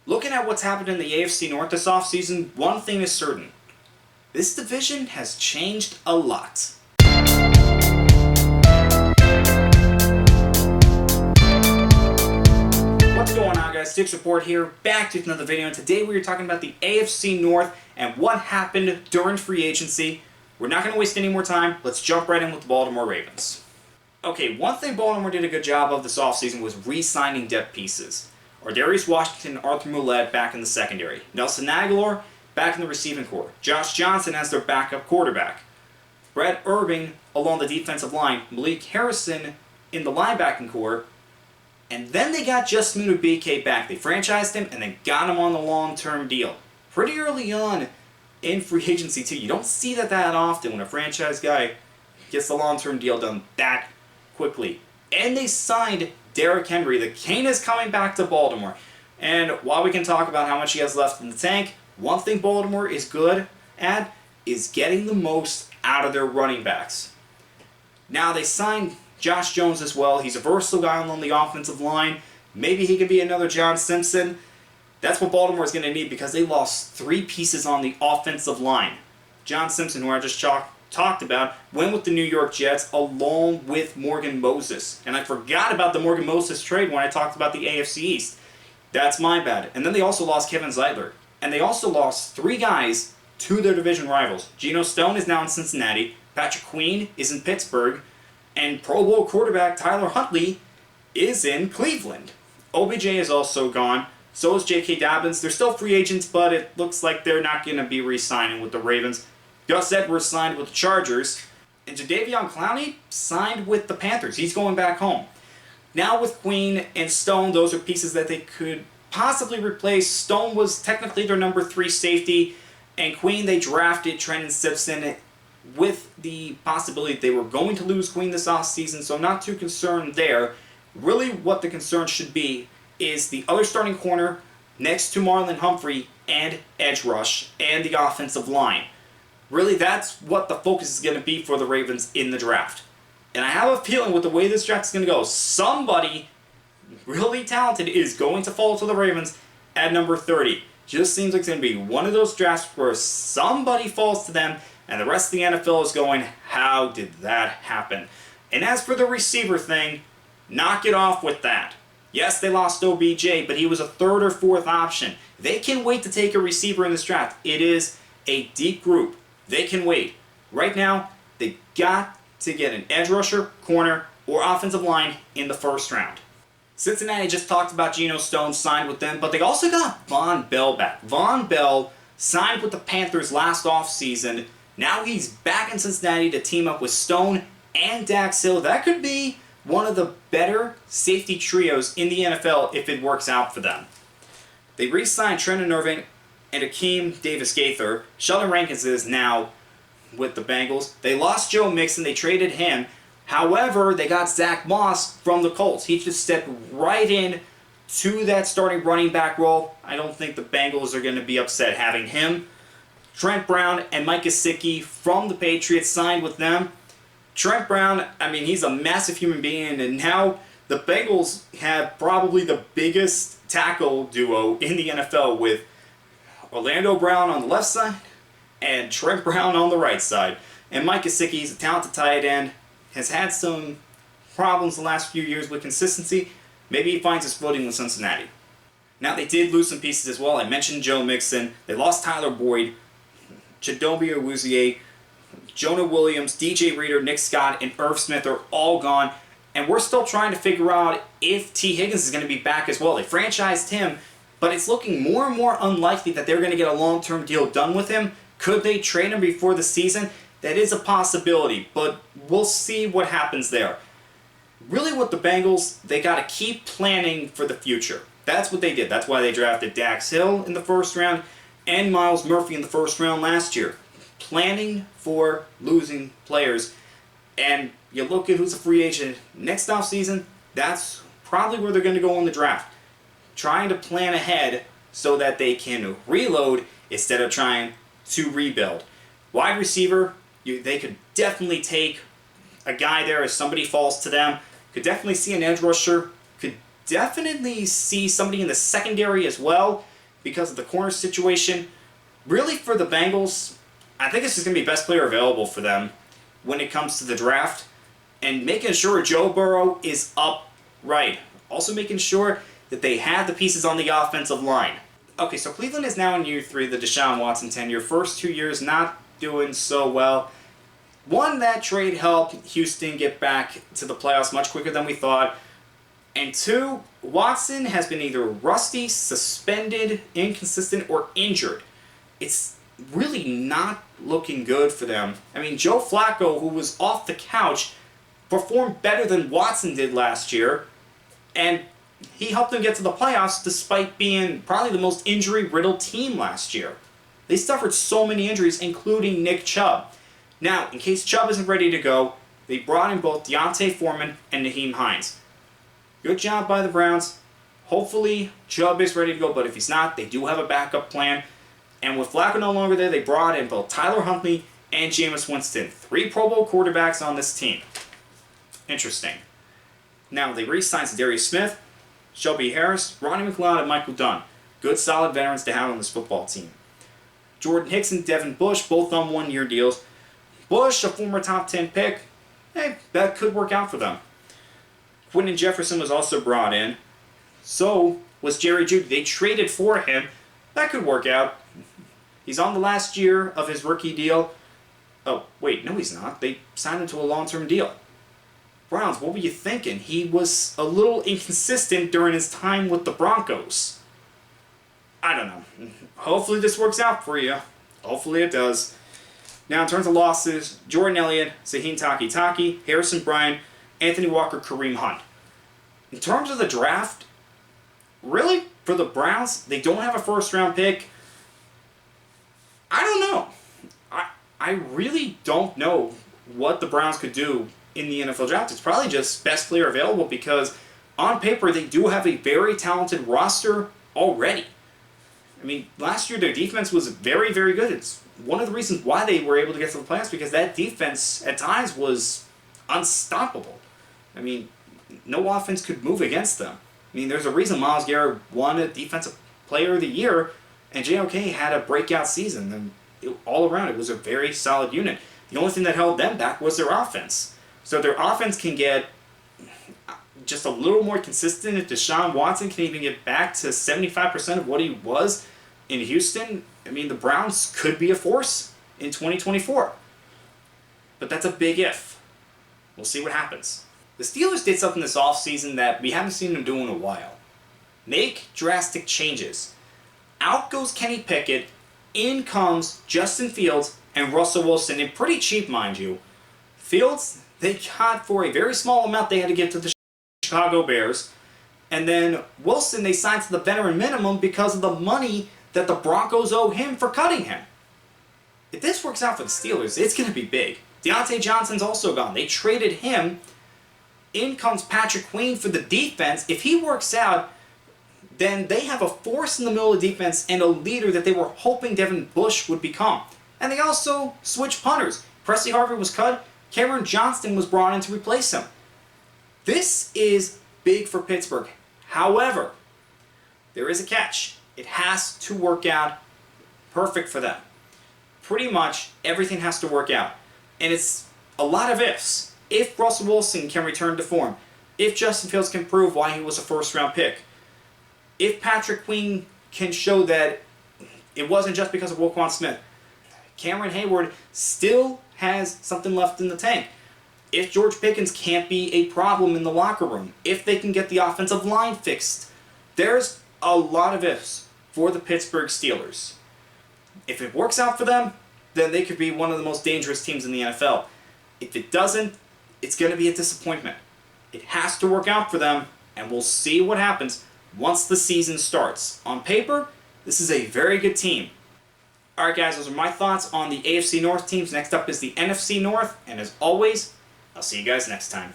Looking at what's happened in the AFC North this offseason, one thing is certain. This division has changed a lot. What's going on, guys? Sticks Report here, back to another video, and today we are talking about the AFC North and what happened during free agency. We're not going to waste any more time. Let's jump right in with the Baltimore Ravens. Okay, one thing Baltimore did a good job of this offseason was re-signing depth pieces. Darius Washington, Arthur Moulette back in the secondary. Nelson Aguilar back in the receiving corps. Josh Johnson as their backup quarterback. Brett Irving along the defensive line. Malik Harrison in the linebacking corps. And then they got Justin BK back. They franchised him and then got him on the long-term deal. Pretty early on in free agency too. You don't see that often when a franchise guy gets the long-term deal done that quickly. And they signed Derrick Henry. The cane is coming back to Baltimore. And while we can talk about how much he has left in the tank, one thing Baltimore is good at is getting the most out of their running backs. Now they signed Josh Jones as well. He's a versatile guy on the offensive line. Maybe he could be another John Simpson. That's what Baltimore is going to need because they lost 3 pieces on the offensive line. John Simpson, who I just talked about, went with the New York Jets along with Morgan Moses. And I forgot about the Morgan Moses trade when I talked about the AFC East. That's my bad. And then they also lost Kevin Zeitler. And they also lost 3 guys to their division rivals. Geno Stone is now in Cincinnati. Patrick Queen is in Pittsburgh. And Pro Bowl quarterback Tyler Huntley is in Cleveland. OBJ is also gone. So is J.K. Dobbins. They're still free agents, but it looks like they're not going to be re-signing with the Ravens. Gus Edwards signed with the Chargers. And Jadeveon Clowney signed with the Panthers. He's going back home. Now with Queen and Stone, those are pieces that they could possibly replace. Stone was technically their number 3 safety. And Queen, they drafted Trenton Simpson with the possibility that they were going to lose Queen this offseason. So I'm not too concerned there. Really what the concern should be is the other starting corner next to Marlon Humphrey and edge rush and the offensive line. Really, that's what the focus is going to be for the Ravens in the draft. And I have a feeling with the way this draft is going to go, somebody really talented is going to fall to the Ravens at number 30. Just seems like it's going to be one of those drafts where somebody falls to them and the rest of the NFL is going, how did that happen? And as for the receiver thing, knock it off with that. Yes, they lost OBJ, but he was a 3rd or 4th option. They can wait to take a receiver in this draft. It is a deep group. They can wait. Right now, they got to get an edge rusher, corner, or offensive line in the 1st round. Cincinnati just talked about Geno Stone signed with them, but they also got Von Bell back. Von Bell signed with the Panthers last offseason. Now he's back in Cincinnati to team up with Stone and Dax Hill. That could be one of the better safety trios in the NFL if it works out for them. They re-signed Trenton Irving and Akeem Davis-Gaither. Sheldon Rankins is now with the Bengals. They lost Joe Mixon. They traded him. However, they got Zach Moss from the Colts. He just stepped right in to that starting running back role. I don't think the Bengals are going to be upset having him. Trent Brown and Mike Gesicki from the Patriots signed with them. Trent Brown, I mean, he's a massive human being, and now the Bengals have probably the biggest tackle duo in the NFL with Orlando Brown on the left side and Trent Brown on the right side. And Mike Gesicki is a talented tight end, has had some problems the last few years with consistency. Maybe he finds his footing with Cincinnati. Now, they did lose some pieces as well. I mentioned Joe Mixon. They lost Tyler Boyd, Chidobe Awuzie, Jonah Williams, DJ Reader, Nick Scott, and Irv Smith are all gone. And we're still trying to figure out if T. Higgins is going to be back as well. They franchised him, but it's looking more and more unlikely that they're going to get a long-term deal done with him. Could they trade him before the season? That is a possibility, but we'll see what happens there. Really what the Bengals, they got to keep planning for the future. That's what they did. That's why they drafted Dax Hill in the 1st round and Myles Murphy in the 1st round last year. Planning for losing players. And you look at who's a free agent next offseason, that's probably where they're going to go in the draft. Trying to plan ahead so that they can reload instead of trying to rebuild. Wide receiver, they could definitely take a guy there if somebody falls to them. Could definitely see an edge rusher. Could definitely see somebody in the secondary as well. because of the corner situation. Really, for the Bengals, I think this is going to be best player available for them when it comes to the draft, and making sure Joe Burrow is upright. Also making sure that they have the pieces on the offensive line. Okay, so Cleveland is now in year 3 of the Deshaun Watson tenure. First 2 years not doing so well. One, that trade helped Houston get back to the playoffs much quicker than we thought. And 2, Watson has been either rusty, suspended, inconsistent, or injured. It's really not looking good for them. I mean, Joe Flacco, who was off the couch, performed better than Watson did last year, and he helped them get to the playoffs despite being probably the most injury-riddled team last year. They suffered so many injuries, including Nick Chubb. Now, in case Chubb isn't ready to go, they brought in both Deontay Foreman and Naheem Hines. Good job by the Browns. Hopefully, Chubb is ready to go, but if he's not, they do have a backup plan. And with Flacco no longer there, they brought in both Tyler Huntley and Jameis Winston. 3 Pro Bowl quarterbacks on this team. Interesting. Now, they re-signed Darius Smith, Shelby Harris, Ronnie McLeod, and Michael Dunn. Good, solid veterans to have on this football team. Jordan Hicks and Devin Bush, both on 1-year deals. Bush, a former top 10 pick, that could work out for them. Quinton Jefferson was also brought in. So was Jerry Jeudy. They traded for him. That could work out. He's on the last year of his rookie deal. Oh, wait, no he's not. They signed him to a long-term deal. Browns, what were you thinking? He was a little inconsistent during his time with the Broncos. I don't know. Hopefully this works out for you. Hopefully it does. Now, in terms of losses, Jordan Elliott, Sahin Takitaki, Harrison Bryant, Anthony Walker, Kareem Hunt. In terms of the draft, really, for the Browns, they don't have a first-round pick. I don't know. I really don't know what the Browns could do in the NFL draft. It's probably just best player available because on paper they do have a very talented roster already. I mean, last year their defense was very, very good. It's one of the reasons why they were able to get to the playoffs because that defense at times was unstoppable. I mean, no offense could move against them. I mean, there's a reason Myles Garrett won a Defensive Player of the Year and JOK had a breakout season. And all around, it was a very solid unit. The only thing that held them back was their offense. So their offense can get just a little more consistent. If Deshaun Watson can even get back to 75% of what he was in Houston, I mean, the Browns could be a force in 2024. But that's a big if. We'll see what happens. The Steelers did something this offseason that we haven't seen them do in a while. Make drastic changes. Out goes Kenny Pickett, in comes Justin Fields and Russell Wilson, and pretty cheap, mind you. Fields, they got for a very small amount they had to give to the Chicago Bears. And then Wilson, they signed to the veteran minimum because of the money that the Broncos owe him for cutting him. If this works out for the Steelers, it's going to be big. Deontay Johnson's also gone. They traded him. In comes Patrick Queen for the defense. If he works out, then they have a force in the middle of the defense and a leader that they were hoping Devin Bush would become. And they also switched punters. Presley Harvey was cut. Cameron Johnston was brought in to replace him. This is big for Pittsburgh. However, there is a catch. It has to work out perfect for them. Pretty much everything has to work out. And it's a lot of ifs. If Russell Wilson can return to form, if Justin Fields can prove why he was a first-round pick, if Patrick Queen can show that it wasn't just because of Roquan Smith, Cameron Hayward still has something left in the tank. If George Pickens can't be a problem in the locker room, if they can get the offensive line fixed, there's a lot of ifs for the Pittsburgh Steelers. If it works out for them, then they could be one of the most dangerous teams in the NFL. If it doesn't, it's going to be a disappointment. It has to work out for them, and we'll see what happens once the season starts. On paper, this is a very good team. Alright guys, those are my thoughts on the AFC North teams. Next up is the NFC North, and as always, I'll see you guys next time.